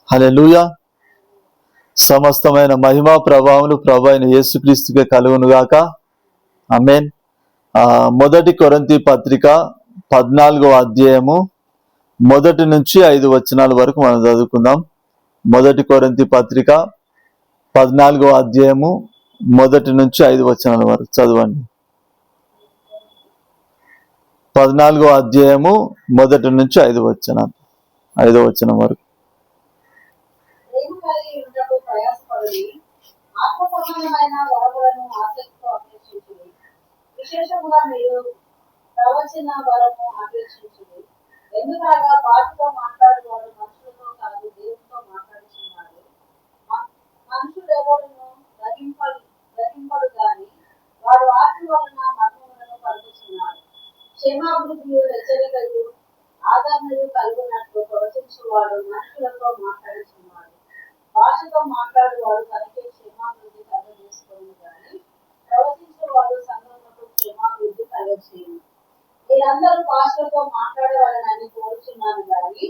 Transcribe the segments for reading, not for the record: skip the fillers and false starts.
హల్లెలూయా. సమస్తమైన మహిమా ప్రభావములు ప్రభు అయిన యేసుక్రీస్తుకే కలుగునుగాక. ఆమేన్. మొదటి కొరింథీ పత్రిక 14వ అధ్యాయము 1 నుంచి 5 వచనాల వరకు మనం చదువుకుందాం. మొదటి కొరింథీ పత్రిక 14వ అధ్యాయము 1 నుంచి 5 వచనాల వరకు చదవండి. 14వ అధ్యాయము 1 నుంచి 5 వచనాలు, 5వ వచనం వరకు. విశేషముగా మీరు ప్రవచన వరము అపేక్షించుడి. ఎందుకనగా వాటితో మాట్లాడేవాడు మనుషులతో కాదు, దేవునితో మాట్లాడుతున్నారు. మనుషుడు ఎవరును గ్రహింపడు గాని వాడు ఆత్మ వలన మర్మములను పలుకుతున్నారు. క్షేమాభివృద్ధియు హెచ్చరికయు ఆదరణయు కలుగునట్లు ప్రవచించువాడు మనుషులతో మాట్లాడుతున్నాడు. భాషతో మాట్లాడేవాడు తనకే క్షేమాభివృద్ధి కలుగజేసుకుని గాని ప్రవచించేవాడు సంఘములకు క్షేమాభివృద్ధి కలుగజేయను. మీరందరూ భాషలతో మాట్లాడవలనని కోరుచున్నాను గాని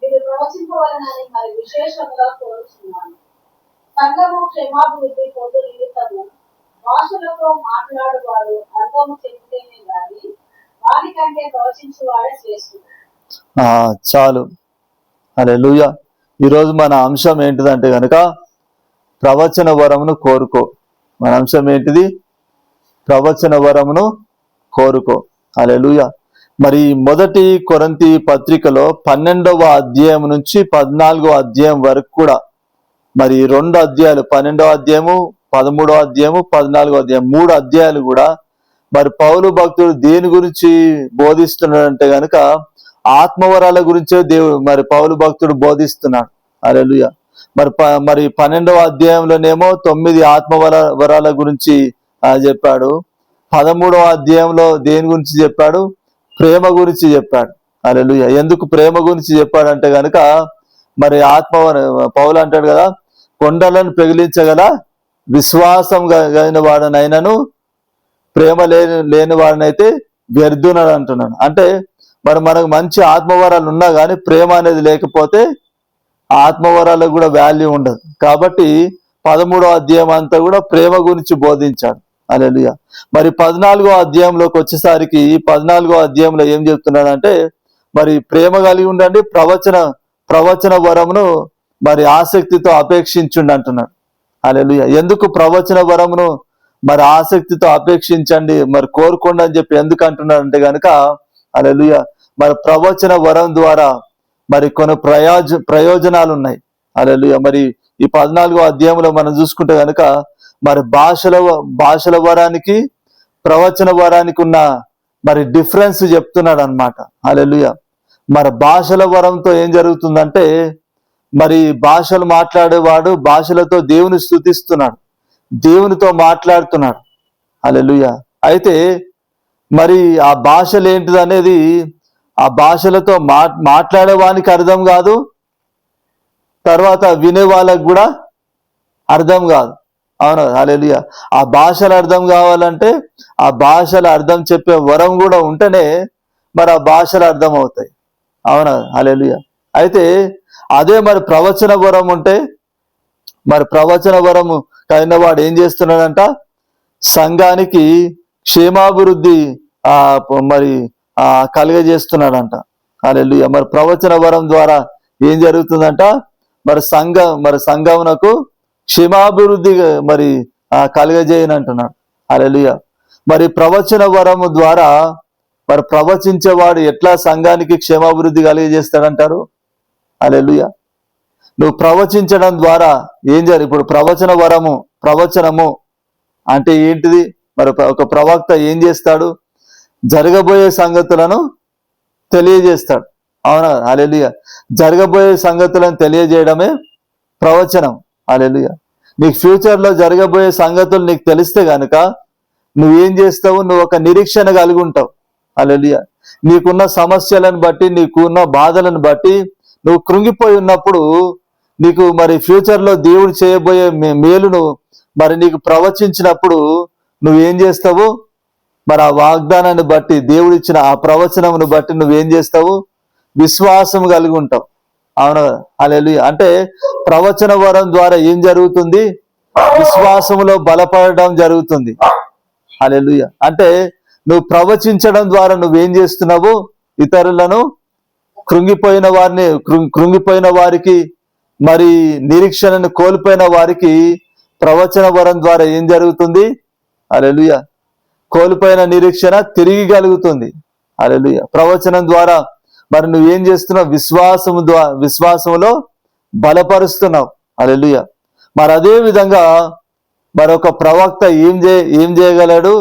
మీరు ప్రవచింపవలనని మరి విశేషంగా కోరుచున్నాను. సంఘము క్షేమాభివృద్ధి పొందు నిమిత్తము భాషలతో మాట్లాడువాడు అర్థము చెబితేనే గాని వానికంటే ప్రవచించువాడే శ్రేష్ఠుడు. చాలు. హల్లెలూయా. ఈరోజు మన అంశం ఏంటిదంటే కనుక ప్రవచన వరమును కోరుకో. మన అంశం ఏంటిది? ప్రవచన వరమును కోరుకో. హల్లెలూయా. మరి మొదటి కొరింథీ పత్రికలో 12వ అధ్యాయం నుంచి 14వ అధ్యాయం వరకు కూడా మరి 2 అధ్యాయాలు, 12వ అధ్యాయము, 13వ అధ్యాయము, 14వ అధ్యాయం, 3 అధ్యాయాలు కూడా మరి పౌలు భక్తుడు దేని గురించి బోధిస్తున్నాడంటే గనుక ఆత్మవరాల గురించే మరి పౌలు భక్తుడు బోధిస్తున్నాడు. హల్లెలూయా. మరి 12వ అధ్యాయంలోనేమో 9 ఆత్మవరాల గురించి చెప్పాడు. 13వ అధ్యాయంలో దేని గురించి చెప్పాడు? ప్రేమ గురించి చెప్పాడు. హల్లెలూయా. ఎందుకు ప్రేమ గురించి చెప్పాడంటే గనుక మరి పౌలు అంటాడు కదా, కొండలను పెగిలించగల విశ్వాసం కలిగిన వాడనైనను ప్రేమ లేని వాడినైతే వ్యర్థునని అంటున్నాడు. అంటే మరి మనకు మంచి ఆత్మవరాలు ఉన్నా కానీ ప్రేమ అనేది లేకపోతే ఆత్మవరాలకు కూడా వాల్యూ ఉండదు. కాబట్టి 13వ అధ్యాయం అంతా కూడా ప్రేమ గురించి బోధించాడు. హల్లెలూయా. మరి 14వ అధ్యాయంలోకి వచ్చేసరికి 14వ అధ్యాయంలో ఏం చెప్తున్నాడంటే మరి ప్రేమ కలిగి ఉండండి, ప్రవచన వరమును మరి ఆసక్తితో అపేక్షించండి అంటున్నాడు. హల్లెలూయా. ఎందుకు ప్రవచన వరమును మరి ఆసక్తితో అపేక్షించండి, మరి కోరుకోండి అని చెప్పి ఎందుకు అంటున్నాడు అంటే కనుక హల్లెలూయా, మరి ప్రవచన వరం ద్వారా మరి కొన్ని ప్రయోజనాలు ఉన్నాయి. హల్లెలూయా. మరి ఈ 14వ అధ్యాయంలో మనం చూసుకుంటే కనుక మరి భాషల వరానికి ప్రవచన వరానికి ఉన్న మరి డిఫరెన్స్ చెప్తున్నాడు అనమాట. హల్లెలూయా. మరి భాషల వరంతో ఏం జరుగుతుందంటే మరి భాషలు మాట్లాడేవాడు భాషలతో దేవుని స్తుతిస్తున్నాడు, దేవునితో మాట్లాడుతున్నాడు. హల్లెలూయా. అయితే మరి ఆ భాషలు ఏంటిది అనేది ఆ భాషలతో మాట్లాడే వానికి అర్థం కాదు, తర్వాత వినే వాళ్ళకు కూడా అర్థం కాదు. అవును. హల్లెలూయా. ఆ భాషలు అర్థం కావాలంటే ఆ భాషల అర్థం చెప్పే వరం కూడా ఉంటేనే మరి ఆ భాషలు అర్థం అవుతాయి. అవునా? హల్లెలూయా. అయితే అదే మరి ప్రవచన వరం ఉంటే మరి ప్రవచన వరము కలిగిన వాడు ఏం చేస్తున్నాడంట? సంఘానికి క్షేమాభివృద్ధి మరి కలుగజేస్తున్నాడంట. హల్లెలూయా. మరి ప్రవచన వరం ద్వారా ఏం జరుగుతుందంట? మరి సంఘమునకు క్షేమాభివృద్ధి మరి కలుగజేయనంటున్నాడు. హల్లెలూయా. మరి ప్రవచన వరము ద్వారా మరి ప్రవచించేవాడు ఎట్లా సంఘానికి క్షేమాభివృద్ధి కలుగజేస్తాడంటారు? హల్లెలూయా. నువ్వు ప్రవచించడం ద్వారా ఇప్పుడు ప్రవచనము అంటే ఏంటిది? మరి ఒక ప్రవక్త ఏం చేస్తాడు? జరగబోయే సంగతులను తెలియజేస్తాడు. అవునా? హల్లెలూయా. జరగబోయే సంగతులను తెలియజేయడమే ప్రవచనం. హల్లెలూయా. నీకు ఫ్యూచర్లో జరగబోయే సంగతులు నీకు తెలిస్తే గనుక నువ్వేం చేస్తావు? నువ్వు ఒక నిరీక్షణ కలిగి ఉంటావు. హల్లెలూయా. నీకున్న సమస్యలను బట్టి, నీకున్న బాధలను బట్టి నువ్వు కృంగిపోయి ఉన్నప్పుడు నీకు మరి ఫ్యూచర్లో దేవుడు చేయబోయే మేలును మరి నీకు ప్రవచించినప్పుడు నువ్వేం చేస్తావు? మరి ఆ వాగ్దానాన్ని బట్టి, దేవుడు ఇచ్చిన ఆ ప్రవచనమును బట్టి నువ్వేం చేస్తావు? విశ్వాసం కలిగి ఉంటావు. అవును కదా. హల్లెలూయా. అంటే ప్రవచన వరం ద్వారా ఏం జరుగుతుంది? విశ్వాసములో బలపడడం జరుగుతుంది. హల్లెలూయా. అంటే నువ్వు ప్రవచించడం ద్వారా నువ్వేం చేస్తున్నావు? ఇతరులను కృంగిపోయిన వారికి మరి నిరీక్షణను కోల్పోయిన వారికి ప్రవచన వరం ద్వారా ఏం జరుగుతుంది? హల్లెలూయా. కోల్పోయిన నిరీక్షణ తిరిగి కలుగుతుంది. హల్లెలూయా. ప్రవచనం ద్వారా మరి నువ్వేం చేస్తున్నావు? విశ్వాసములో బలపరుస్తున్నావు. హల్లెలూయా. మరి అదే విధంగా మరొక ప్రవక్త ఏం చేయగలడు?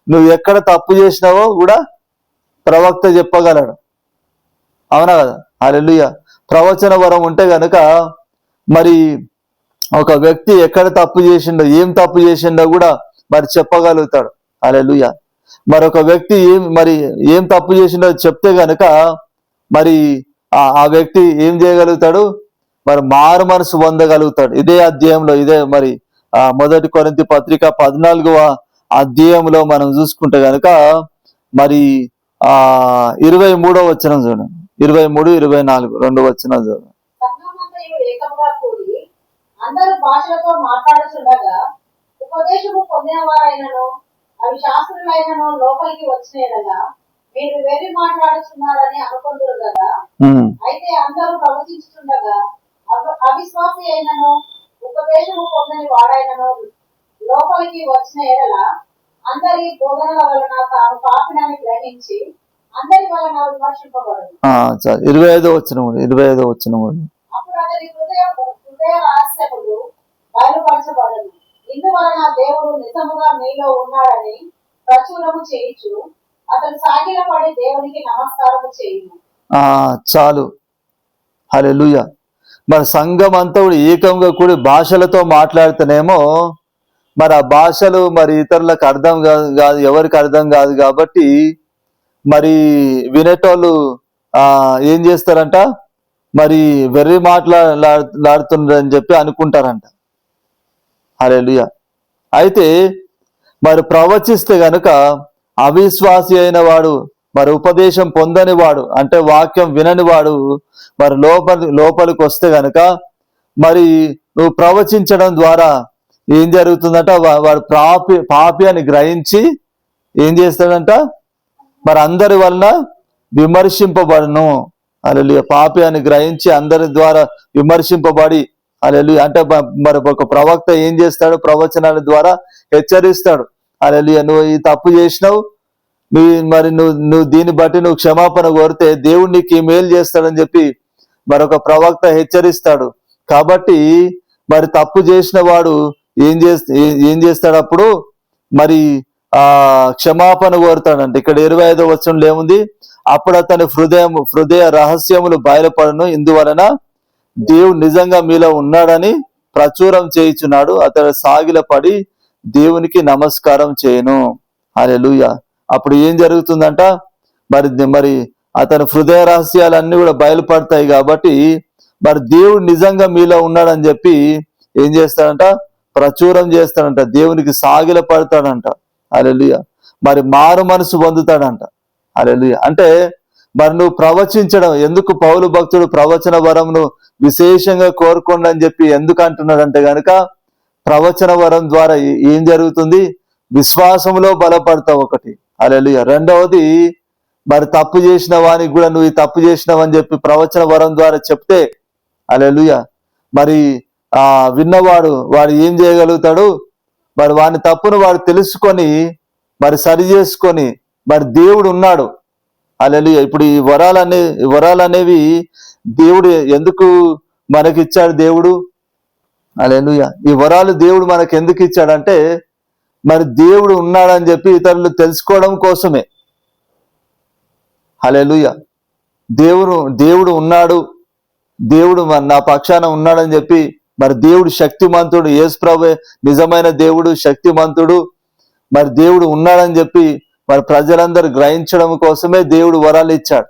నువ్వు ఎక్కడ తప్పు చేసినావో కూడా ప్రవక్త చెప్పగలడు. అవునా కదా. హల్లెలూయా. ప్రవచన వరం ఉంటే గనుక మరి ఒక వ్యక్తి ఎక్కడ తప్పు చేసిండో, ఏం తప్పు చేసిండో కూడా మరి చెప్పగలుగుతాడు. హల్లెలూయా. మరొక వ్యక్తి ఏం తప్పు చేసిండో చెప్తే గనుక మరి ఆ వ్యక్తి ఏం చేయగలుగుతాడు? మరి మారు మనసు పొందగలుగుతాడు. ఇదే అధ్యాయంలో మరి మొదటి కొరింథీ పత్రిక 14వ అధ్యాయంలో మనం చూసుకుంటే గనుక మరి 23వ వచనం చూడండి. 23, 24 రెండు వచనాలు చూడండి. సంఘమంతయు ఏకముగా కూడి అందరూ భాషలతో మాట్లాడుచుండగా ఉపదేశము పొందిన వారైనను అవి శాస్త్రులైనను లోపలికి వచ్చినగా మీరు వెర్రి మాట్లాడుచున్నారని అనుకుంటున్నారు కదా. అయితే అందరూ ప్రవచించుచుండగా అవిశ్వాసి అయినను ఉపదేశము పొందని వాడైనను లోపలికి వచ్చిన ఎడల అందరి బోధనల వలన తాను పాపినని గ్రహించి అందరి వలన విమర్శింపబడదు. 25వ వచనం. అప్పుడు అతని హృదయ రహస్యములు బయలుపరచబడను. ఇందువలన దేవుడు నిజముగా మీలో ఉన్నాడని ప్రచురము చేయించు అతను సాగిలపడి దేవునికి నమస్కారము చేయును. చాలు. హల్లెలూయా. మరి సంఘం అంతా కూడా ఏకంగా కూడి భాషలతో మాట్లాడితేనేమో మరి ఆ భాషలు మరి ఇతరులకు అర్థం కాదు, ఎవరికి అర్థం కాదు. కాబట్టి మరి వినేటోళ్ళు ఏం చేస్తారంట? మరి వెర్రి మాట్లాడుతున్నారని చెప్పి అనుకుంటారంట. హల్లెలూయా. అయితే మరి ప్రవచిస్తే గనుక అవిశ్వాసి అయిన వాడు, మరి ఉపదేశం పొందని వాడు, అంటే వాక్యం వినని వాడు మరి లోపలికి వస్తే గనుక మరి నువ్వు ప్రవచించడం ద్వారా ఏం జరుగుతుందంట? వాడు పాపి అని గ్రహించి ఏం చేస్తాడంట? మరి అందరి వలన విమర్శింపబడును. హల్లెలూయా. పాపి అని గ్రహించి అందరి ద్వారా విమర్శింపబడి, హల్లెలూయా. అంటే మరి ఒక ప్రవక్త ఏం చేస్తాడు? ప్రవచనాల ద్వారా హెచ్చరిస్తాడు. హల్లెలూయా. నువ్వు ఈ తప్పు చేసినావు, నువ్వు దీన్ని బట్టి నువ్వు క్షమాపణ కోరితే దేవుడు నీకు ఈ మేలు చేస్తాడని చెప్పి మరొక ప్రవక్త హెచ్చరిస్తాడు. కాబట్టి మరి తప్పు చేసిన వాడు ఏం చేస్తాడు? అప్పుడు మరి క్షమాపణ కోరుతాడంట. ఇక్కడ 25వ వచనంలో ఏముంది? అప్పుడు అతని హృదయ రహస్యములు బయలుపడను. ఇందువలన దేవుడు నిజంగా మీలో ఉన్నాడని ప్రచురం చేయుచున్నాడు. అతడు సాగిలపడి దేవునికి నమస్కారం చేయను. హల్లెలూయా. అప్పుడు ఏం జరుగుతుందంట? మరి అతని హృదయ రహస్యాలన్నీ కూడా బయలుపడతాయి. కాబట్టి మరి దేవుడు నిజంగా మీలో ఉన్నాడని చెప్పి ఏం చేస్తాడంట? ప్రచురం చేస్తాడంట. దేవునికి సాగిల పడతాడంట. హల్లెలూయా. మరి మారు మనసు పొందుతాడంట. హల్లెలూయా. అంటే మరి నువ్వు ప్రవచించడం ఎందుకు? పౌలు భక్తుడు ప్రవచన వరంను విశేషంగా కోరుకోండి అని చెప్పి ఎందుకు అంటున్నాడంటే గనుక ప్రవచన వరం ద్వారా ఏం జరుగుతుంది? విశ్వాసంలో బలపడతావు ఒకటి. హల్లెలూయా. రెండవది మరి తప్పు చేసిన వానికి కూడా నువ్వు ఈ తప్పు చేసినావని చెప్పి ప్రవచన వరం ద్వారా చెప్తే, హల్లెలూయా, మరి వాడు ఏం చేయగలుగుతాడు? మరి వాని తప్పును వాడు తెలుసుకొని మరి సరి చేసుకొని మరి దేవుడు ఉన్నాడు. హల్లెలూయా. ఇప్పుడు ఈ వరాలనేవి దేవుడు ఎందుకు మనకిచ్చాడు? దేవుడు, హల్లెలూయా, ఈ వరాలు దేవుడు మనకు ఎందుకు ఇచ్చాడంటే మరి దేవుడు ఉన్నాడని చెప్పి ఇతరులు తెలుసుకోవడం కోసమే. హల్లెలూయా. దేవుడు ఉన్నాడు, దేవుడు నా పక్షాన ఉన్నాడని చెప్పి మరి దేవుడు శక్తిమంతుడు, యేసు ప్రభువే నిజమైన దేవుడు, శక్తిమంతుడు, మరి దేవుడు ఉన్నాడని చెప్పి మరి ప్రజలందరూ గ్రహించడం కోసమే దేవుడు వరాలు ఇచ్చాడు.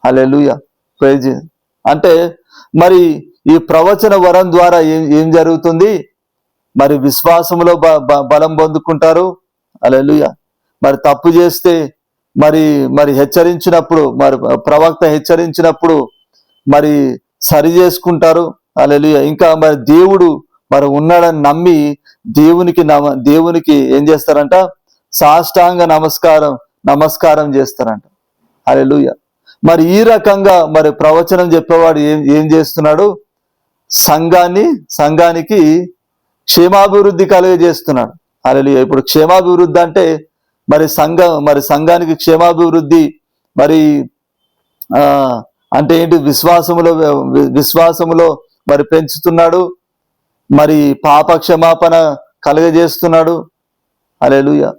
హల్లెలూయా. ప్రైజ్. అంటే మరి ఈ ప్రవచన వరం ద్వారా ఏం జరుగుతుంది? మరి విశ్వాసంలో బలం పొందుకుంటారు. హల్లెలూయా. మరి తప్పు చేస్తే మరి హెచ్చరించినప్పుడు, మరి ప్రవక్త హెచ్చరించినప్పుడు మరి సరి చేసుకుంటారు. హల్లెలూయా. ఇంకా మరి దేవుడు మరి ఉన్నాడని నమ్మి దేవునికి ఏం చేస్తారంట, సాష్టాంగ నమస్కారం చేస్తారంట. హల్లెలూయా. మరి ఈ రకంగా మరి ప్రవచనం చెప్పేవాడు ఏం చేస్తున్నాడు, సంఘానికి క్షేమాభివృద్ధి కలుగజేస్తున్నాడు. హల్లెలూయా. ఇప్పుడు క్షేమాభివృద్ధి అంటే మరి సంఘానికి క్షేమాభివృద్ధి మరి అంటే ఏంటి, విశ్వాసములో మరి పెంచుతున్నాడు, మరి పాప క్షమాపణ కలుగజేస్తున్నాడు. హల్లెలూయా.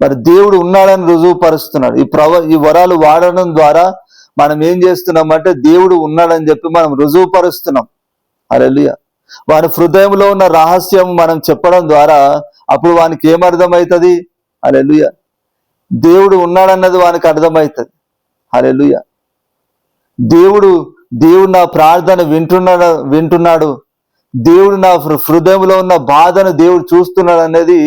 మరి దేవుడు ఉన్నాడని రుజువుపరుస్తున్నాడు. ఈ వరాలు వాడడం ద్వారా మనం ఏం చేస్తున్నామంటే దేవుడు ఉన్నాడని చెప్పి మనం రుజువుపరుస్తున్నాం. హల్లెలూయా. వాని హృదయంలో ఉన్న రహస్యం మనం చెప్పడం ద్వారా అప్పుడు వానికి ఏమర్థమవుతుంది, హల్లెలూయా, దేవుడు ఉన్నాడన్నది వానికి అర్థమవుతుంది. హల్లెలూయా. దేవుడు నా ప్రార్థన వింటున్నాడు, దేవుడు నా హృదయంలో ఉన్న బాధను దేవుడు చూస్తున్నాడు అనేది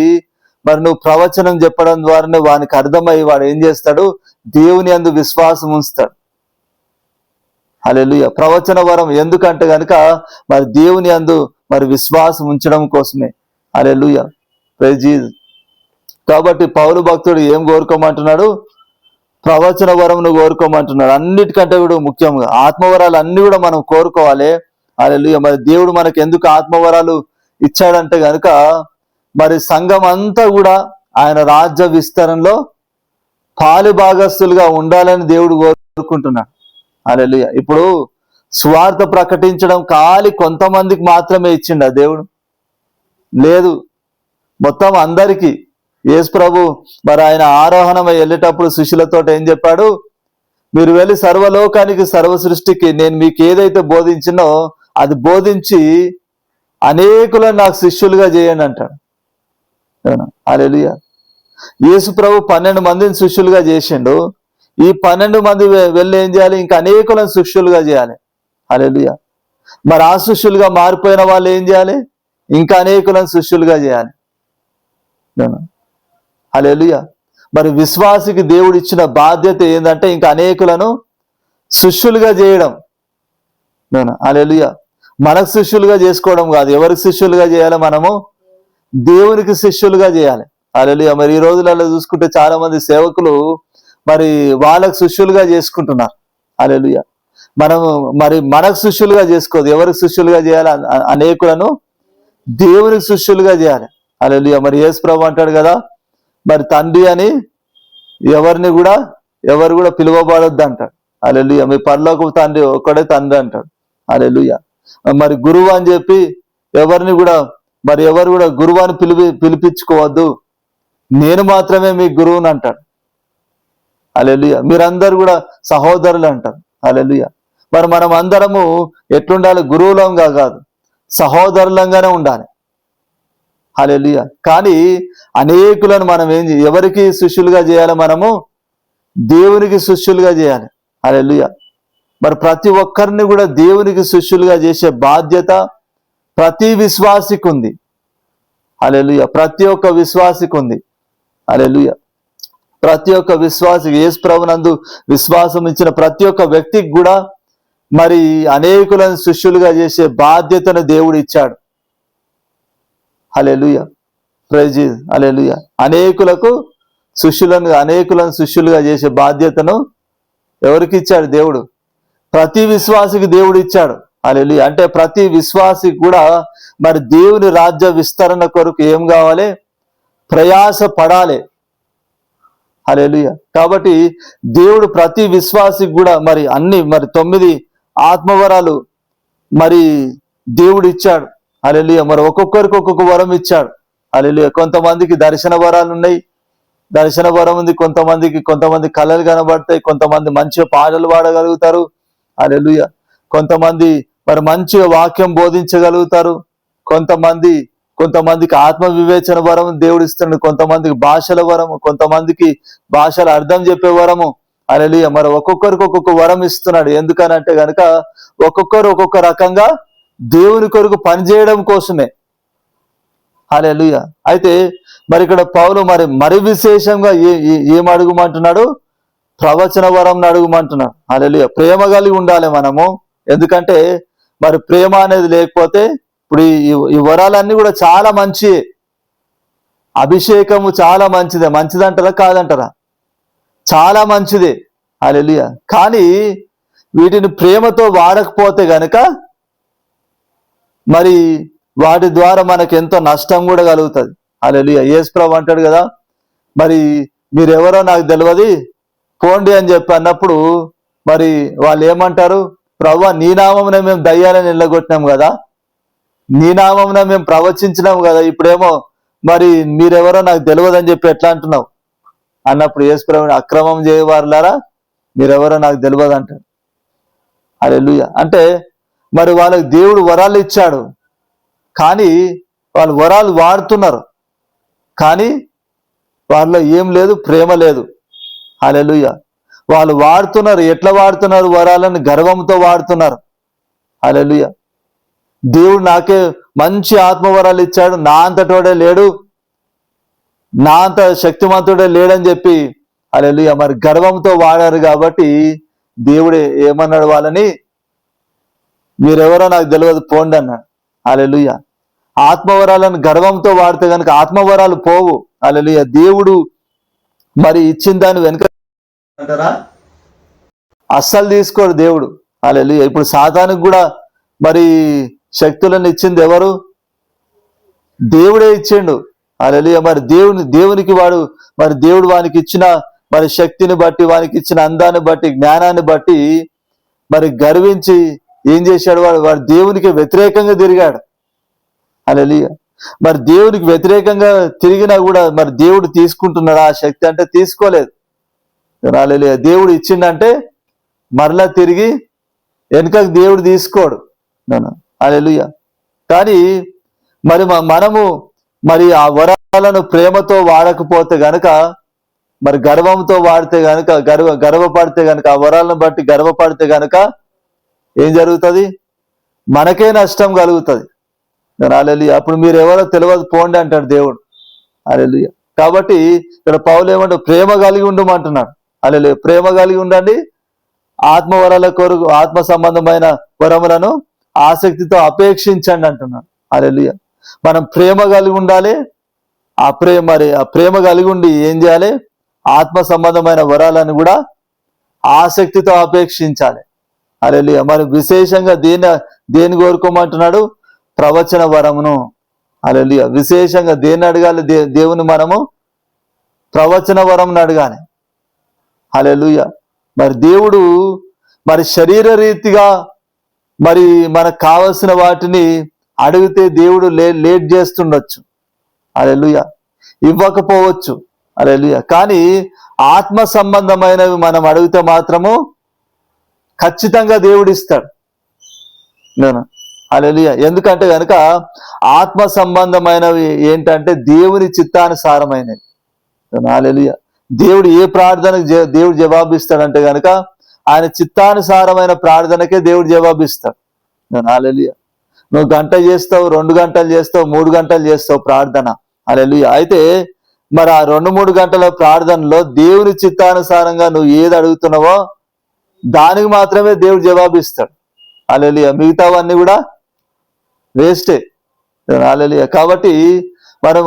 మరి నువ్వు ప్రవచనం చెప్పడం ద్వారానే వానికి అర్థమై వాడు ఏం చేస్తాడు, దేవుని యందు విశ్వాసం ఉంచుతాడు. హల్లెలూయా. ప్రవచన వరం ఎందుకంటే కనుక మరి దేవుని యందు మరి విశ్వాసం ఉంచడం కోసమే. హల్లెలూయా. Praise Jesus. కాబట్టి పౌలు భక్తుడు ఏం కోరుకోమంటున్నాడు, ప్రవచన వరంను కోరుకోమంటున్నాడు. అన్నిటికంటే కూడా ముఖ్యంగా ఆత్మవరాలు అన్ని కూడా మనం కోరుకోవాలి. హల్లెలూయా. మరి దేవుడు మనకు ఎందుకు ఆత్మవరాలు ఇచ్చాడంటే కనుక మరి సంఘం అంతా కూడా ఆయన రాజ్య విస్తరణలో పాలు భాగస్తులుగా ఉండాలని దేవుడు కోరుకుంటున్నాడు. హల్లెలూయా. ఇప్పుడు స్వార్థ ప్రకటించడం కొంతమందికి మాత్రమే ఇచ్చిండు ఆ దేవుడు, లేదు, మొత్తం అందరికీ. యేసు ప్రభు మరి ఆయన ఆరోహణమై వెళ్ళేటప్పుడు శిష్యులతో ఏం చెప్పాడు, మీరు వెళ్ళి సర్వలోకానికి సర్వ సృష్టికి నేను మీకు ఏదైతే బోధించినో అది బోధించి అనేకులను నాకు శిష్యులుగా చేయండి అంటాడు. హల్లెలూయా. యేసు ప్రభు 12 మందిని శిష్యులుగా చేసిండు. ఈ 12 మంది వెళ్ళి ఏం చేయాలి, ఇంకా అనేకులను శిష్యులుగా చేయాలి. హల్లెలూయా. మరి ఆ శిష్యులుగా మారిపోయిన వాళ్ళు ఏం చేయాలి, ఇంకా అనేకులను శిష్యులుగా చేయాలి. హల్లెలూయా. మరి విశ్వాసికి దేవుడు ఇచ్చిన బాధ్యత ఏంటంటే ఇంకా అనేకులను శిష్యులుగా చేయడం. హల్లెలూయా. మనకు శిష్యులుగా చేసుకోవడం కాదు. ఎవరికి శిష్యులుగా చేయాలి, మనము దేవునికి శిష్యులుగా చేయాలి. హల్లెలూయా. మరి ఈ రోజులలో చూసుకుంటే చాలా మంది సేవకులు మరి వాళ్ళకు శిష్యులుగా చేసుకుంటున్నారు. హల్లెలూయా. మనకు శిష్యులుగా చేసుకోదు. ఎవరికి శిష్యులుగా చేయాలి, అనేకులను దేవునికి శిష్యులుగా చేయాలి. హల్లెలూయా. మరి యేసు ప్రభు అంటాడు కదా, మరి తండ్రి అని ఎవరు కూడా పిలువబడొద్దు అంటాడు. హల్లెలూయా. మీ పరలోకపు తండ్రి ఒక్కడే తండ్రి అంటాడు. హల్లెలూయా. మరి గురువు అని చెప్పి ఎవరు కూడా గురువు అని పిలిపించుకోవద్దు, నేను మాత్రమే మీ గురువుని అంటాడు. హల్లెలూయా. మీరందరూ కూడా సహోదరులు అంటారు. హల్లెలూయా. మరి మనం అందరము ఎట్లుండాలి, గురువులంగా కాదు, సహోదరులంగానే ఉండాలి. హల్లెలూయా. కానీ అనేకులను మనం ఎవరికి శిష్యులుగా చేయాలి, మనము దేవునికి శిష్యులుగా చేయాలి. హల్లెలూయా. మరి ప్రతి ఒక్కరిని కూడా దేవునికి శిష్యులుగా చేసే బాధ్యత ప్రతి విశ్వాసికి ఉంది. హల్లెలూయా. ప్రతి ఒక్క విశ్వాసికి ఉంది. హల్లెలూయా. ప్రతి ఒక్క విశ్వాసికి, యేసు ప్రభునందు విశ్వాసం ఇచ్చిన ప్రతి ఒక్క వ్యక్తికి కూడా మరి అనేకులను శిష్యులుగా చేసే బాధ్యతను దేవుడు ఇచ్చాడు. హల్లెలూయా. Praise Jesus. హల్లెలూయా. అనేకులను శిష్యులుగా చేసే బాధ్యతను ఎవరికి ఇచ్చాడు, దేవుడు ప్రతి విశ్వాసికి దేవుడు ఇచ్చాడు. హల్లెలూయా. అంటే ప్రతి విశ్వాసికి కూడా మరి దేవుని రాజ్య విస్తరణ కొరకు ఏం కావాలి, ప్రయాస పడాలి. హల్లెలూయా. కాబట్టి దేవుడు ప్రతి విశ్వాసికి కూడా మరి 9 ఆత్మవరాలు మరి దేవుడు ఇచ్చాడు. హల్లెలూయా. మరి ఒక్కొక్కరికి ఒక్కొక్క వరం ఇచ్చాడు. హల్లెలూయా. కొంతమందికి దర్శన వరాలు ఉన్నాయి, దర్శన వరం ఉంది. కొంతమంది కళలు కనబడతాయి, కొంతమంది మంచిగా పాటలు పాడగలుగుతారు. హల్లెలూయా. కొంతమంది మరి మంచిగా వాక్యం బోధించగలుగుతారు. కొంతమందికి ఆత్మ వివేచన వరం దేవుడు ఇస్తున్నాడు. కొంతమందికి భాషల వరము, కొంతమందికి భాషల అర్థం చెప్పే వరము. హల్లెలూయా. మరి ఒక్కొక్కరికి ఒక్కొక్క వరం ఇస్తున్నాడు. ఎందుకనంటే గనక ఒక్కొక్కరు ఒక్కొక్క రకంగా దేవుని కొరకు పనిచేయడం కోసమే. హల్లెలూయా. అయితే మరి ఇక్కడ పౌలు మరి విశేషంగా ఏం అడుగుమంటున్నాడు, ప్రవచన వరం అడుగుమంటున్నాడు. హల్లెలూయా. ప్రేమ కలిగి ఉండాలి మనము. ఎందుకంటే మరి ప్రేమ అనేది లేకపోతే ఇప్పుడు ఈ వరాలన్నీ కూడా చాలా మంచి, అభిషేకము చాలా మంచిదే. మంచిదంటారా కాదంటారా? చాలా మంచిదే. హల్లెలూయా. కానీ వీటిని ప్రేమతో వాడకపోతే గనక మరి వాటి ద్వారా మనకు ఎంతో నష్టం కూడా కలుగుతుంది. హల్లెలూయా. యేసు ప్రభువు అంటాడు కదా, మరి మీరెవరో నాకు తెలియదు పోండి అని చెప్పి అన్నప్పుడు మరి వాళ్ళు ఏమంటారు? ప్రభువా, నీ నామమున మేము దయ్యాలను వెళ్ళగొట్టినాం కదా, నీ నామమున మేము ప్రవచించినాం కదా, ఇప్పుడేమో మరి మీరెవరో నాకు తెలియదు అని చెప్పి ఎట్లా అంటున్నావు అన్నప్పుడు యేసు ప్రభువు అక్రమం చేయవారులారా మీరెవరో నాకు తెలియదు అంటాడు. హల్లెలూయా. అంటే మరి వాళ్ళకి దేవుడు వరాలు ఇచ్చాడు, కానీ వాళ్ళు వరాలు వాడుతున్నారు, కానీ వాళ్ళలో ఏం లేదు, ప్రేమ లేదు. హల్లెలూయా. వాళ్ళు వాడుతున్నారు. ఎట్లా వాడుతున్నారు? వరాలను గర్వంతో వాడుతున్నారు. హల్లెలూయా. దేవుడు నాకే మంచి ఆత్మవరాలు ఇచ్చాడు, నా అంతటోడే లేడు, నా అంత శక్తిమంతుడే లేడని చెప్పి హల్లెలూయా మరి గర్వంతో వాడారు. కాబట్టి దేవుడే ఏమన్నాడు? వాళ్ళని మీరెవరో నాకు తెలియదు పోండి అన్నాడు. హల్లెలూయా. ఆత్మవరాలను గర్వంతో వాడితే కనుక ఆత్మవరాలు పోవు. హల్లెలూయా. దేవుడు మరి ఇచ్చిన దాన్ని వెనుక అంటారా? అస్సలు తీసుకోడు దేవుడు. హల్లెలూయా. ఇప్పుడు సాతానుకు కూడా మరి శక్తులను ఇచ్చింది ఎవరు? దేవుడే ఇచ్చిండు. హల్లెలూయా. మరి దేవునికి వాడు మరి దేవుడు వానికి ఇచ్చిన మరి శక్తిని బట్టి, వానికి ఇచ్చిన అందాన్ని బట్టి, జ్ఞానాన్ని బట్టి మరి గర్వించి ఏం చేశాడు? వాడు దేవునికి వ్యతిరేకంగా తిరిగాడు. హల్లెలూయా. మరి దేవునికి వ్యతిరేకంగా తిరిగినా కూడా మరి దేవుడు తీసుకుంటున్నాడు ఆ శక్తి అంటే? తీసుకోలేదు. హల్లెలూయా. దేవుడు ఇచ్చిండంటే మరలా తిరిగి వెనుకకు దేవుడు తీసుకోడు. హల్లెలూయా. కానీ మరి మనము మరి ఆ వరాలను ప్రేమతో వాడకపోతే గనక, మరి గర్వంతో వాడితే గనక, గర్వపడితే గనక, ఆ వరాలను బట్టి గర్వపడితే గనక ఏం జరుగుతుంది? మనకే నష్టం కలుగుతుంది. హల్లెలూయా. అప్పుడు మీరు ఎవరో తెలియదు పోండి అంటాడు దేవుడు. హల్లెలూయా. కాబట్టి ఇక్కడ పౌలు ఏమంటాడు? ప్రేమ కలిగి ఉండమంటున్నాడు. హల్లెలూయా. ప్రేమ కలిగి ఉండండి, ఆత్మవరాల కొరకు, ఆత్మ సంబంధమైన వరములను ఆసక్తితో అపేక్షించండి అంటున్నాడు. హల్లెలూయా. మనం ప్రేమ కలిగి ఉండాలి. ఆ ప్రేమ కలిగి ఉండి ఏం చేయాలి? ఆత్మ సంబంధమైన వరాలను కూడా ఆసక్తితో అపేక్షించాలి. హల్లెలూయా. మరి విశేషంగా దేని కోరుకోమంటున్నాడు? ప్రవచన వరమును. హల్లెలూయా. విశేషంగా దేన్ని అడగాలి? దేవుని మనము ప్రవచన వరమును అడగాలి. హల్లెలూయా. మరి దేవుడు మరి శరీర రీతిగా మరి మనకు కావలసిన వాటిని అడిగితే దేవుడు లేట్ చేస్తుండొచ్చు. హల్లెలూయా. ఇవ్వకపోవచ్చు. హల్లెలూయా. కానీ ఆత్మ సంబంధమైనవి మనం అడిగితే మాత్రము ఖచ్చితంగా దేవుడు ఇస్తాడు. హల్లెలూయా. ఎందుకంటే కనుక ఆత్మ సంబంధమైనవి ఏంటంటే దేవుని చిత్తానుసారమైనవి. హల్లెలూయా. దేవుడు ఏ ప్రార్థనకు దేవుడు జవాబిస్తాడంటే కనుక ఆయన చిత్తానుసారమైన ప్రార్థనకే దేవుడు జవాబిస్తాడు. హల్లెలూయా. నువ్వు గంట చేస్తావు, 2 గంటలు చేస్తావు, 3 గంటలు చేస్తావు ప్రార్థన. హల్లెలూయా. అయితే మరి ఆ 2-3 గంటల ప్రార్థనలో దేవుని చిత్తానుసారంగా నువ్వు ఏది అడుగుతున్నావో దానికి మాత్రమే దేవుడు జవాబిస్తాడు. హల్లెలూయా. మిగతావన్నీ కూడా వేస్టే. హల్లెలూయా. కాబట్టి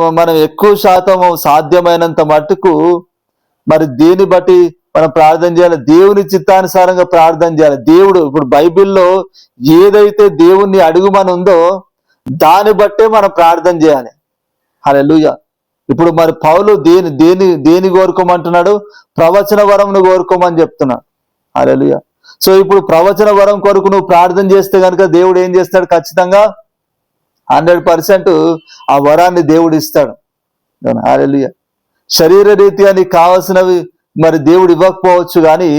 మనం ఎక్కువ శాతం సాధ్యమైనంత మట్టుకు మరి దేని బట్టి మనం ప్రార్థన చేయాలి? దేవుని చిత్తానుసారంగా ప్రార్థన చేయాలి. దేవుడు ఇప్పుడు బైబిల్లో ఏదైతే దేవుణ్ణి అడుగుమని ఉందో దాన్ని బట్టే మనం ప్రార్థన చేయాలి. హల్లెలూయా. ఇప్పుడు మరి పౌలు దేని కోరుకోమంటున్నాడు? ప్రవచన వరంను కోరుకోమని చెప్తున్నాడు. హల్లెలూయా. సో ఇప్పుడు ప్రవచన వరం కొరకు నువ్వు ప్రార్థన చేస్తే కనుక దేవుడు ఏం చేస్తాడు? ఖచ్చితంగా 100% ఆ వరాన్ని దేవుడు ఇస్తాడు. హల్లెలూయా. శరీర రీతిగా నీకు కావాల్సినవి మరి దేవుడు ఇవ్వకపోవచ్చు, కానీ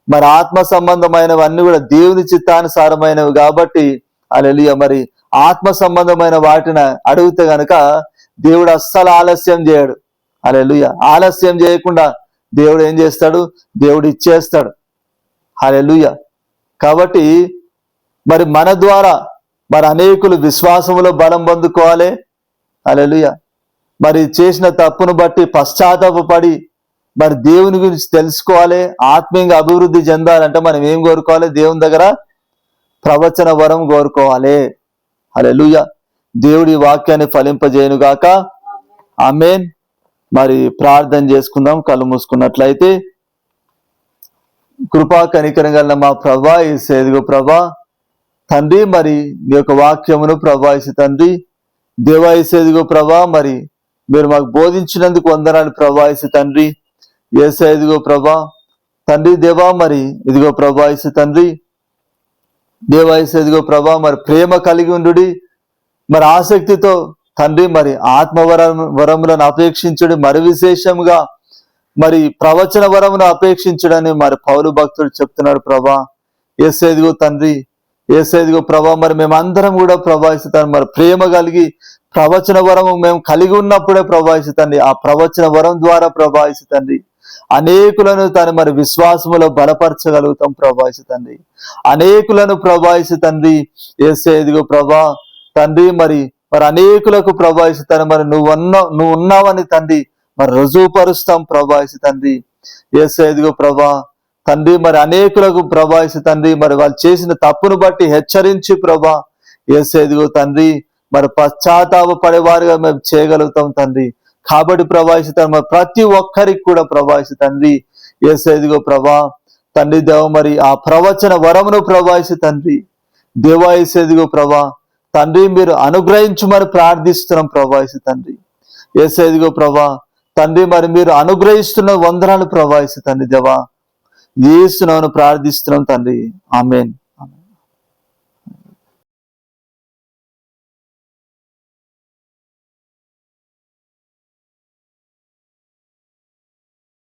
మరి ఆత్మ సంబంధమైనవన్నీ కూడా దేవుని చిత్తానుసారమైనవి కాబట్టి హల్లెలూయా మరి ఆత్మ సంబంధమైన వాటిని అడిగితే గనక దేవుడు అస్సలు ఆలస్యం చేయడు. హల్లెలూయా. ఆలస్యం చేయకుండా దేవుడు ఏం చేస్తాడు? దేవుడు ఇచ్చేస్తాడు. హల్లెలూయా. కాబట్టి మరి మన ద్వారా మరి అనేకులు విశ్వాసములో బలం పొందుకోవాలి. హల్లెలూయా. మరి చేసిన తప్పును బట్టి పశ్చాత్తాపపడి మరి దేవుని గురించి తెలుసుకోవాలి. ఆత్మీయంగా అభివృద్ధి చెందాలంటే మనం ఏం కోరుకోవాలి? దేవుని దగ్గర ప్రవచన వరం కోరుకోవాలి. హల్లెలూయా. దేవుడి వాక్యాన్ని ఫలింపజేయునుగాక. ఆమేన్. మరి ప్రార్థన చేసుకుందాం కళ్ళు మూసుకున్నట్లయితే. కృపా కనికరం గల మా ప్రభా, యేసయ్యా ప్రభా తండ్రి, మరి నీ యొక్క వాక్యమును ప్రభా తండ్రి దేవా యేసయ్యా ప్రభా, మరి మీరు మాకు బోధించినందుకు వందనాలు ప్రభా తండ్రి. యేసయ్యా ప్రభా తండ్రి దేవా, మరి ఇదిగో ప్రభా తండ్రి దేవా యేసయ్యా ప్రభా, మరి ప్రేమ కలిగి ఉండుడి, మరి ఆసక్తితో తండ్రి మరి వరములను అపేక్షించుడు, మరి విశేషంగా మరి ప్రవచన వరమును అపేక్షించుడని మరి పౌలు భక్తుడు చెప్తున్నాడు ప్రభా. యేసయ్యా తండ్రి, యేసయ్యా ప్రభా, మరి మేమందరం కూడా ప్రభావిస్తాను మరి ప్రేమ కలిగి ప్రవచన వరము మేము కలిగి ఉన్నప్పుడే ప్రభావితండి. ఆ ప్రవచన వరం ద్వారా ప్రభావితండి అనేకులను మరి విశ్వాసములో బలపరచగలుగుతాం ప్రభావితండి. అనేకులను ప్రభావితండి యేసయ్యా ప్రభా తండ్రి, మరి అనేకులకు ప్రభావిస్తాను మరి నువ్వు ఉన్నావని తండ్రి మరి రుజువుపరుస్తాం ప్రభావితండి. యేసయ్యా ప్రభా తండ్రి, మరి అనేకులకు ప్రభావితండి మరి వాళ్ళు చేసిన తప్పును బట్టి హెచ్చరించి ప్రభా యేసయ్యా తండ్రి మరి పశ్చాత్తాప పడేవారుగా మేము చేయగలుగుతాం తండ్రి. కాబట్టి ప్రభావితం మరి ప్రతి ఒక్కరికి కూడా ప్రభావితండి యేసయ్యా ప్రభా తండ్రి దేవ, మరి ఆ ప్రవచన వరమును ప్రభావితండి దేవా యేసయ్యా ప్రభా తండ్రి మీరు అనుగ్రహించమని ప్రార్థిస్తున్నాం ప్రభావితండి. యేసయ్యా ప్రభా తండ్రి, మరి మీరు అనుగ్రహిస్తున్న వందనాలు ప్రభావితండి దేవా. యేసు నామమున ప్రార్థిస్తున్నాం తండ్రి. ఆమేన్.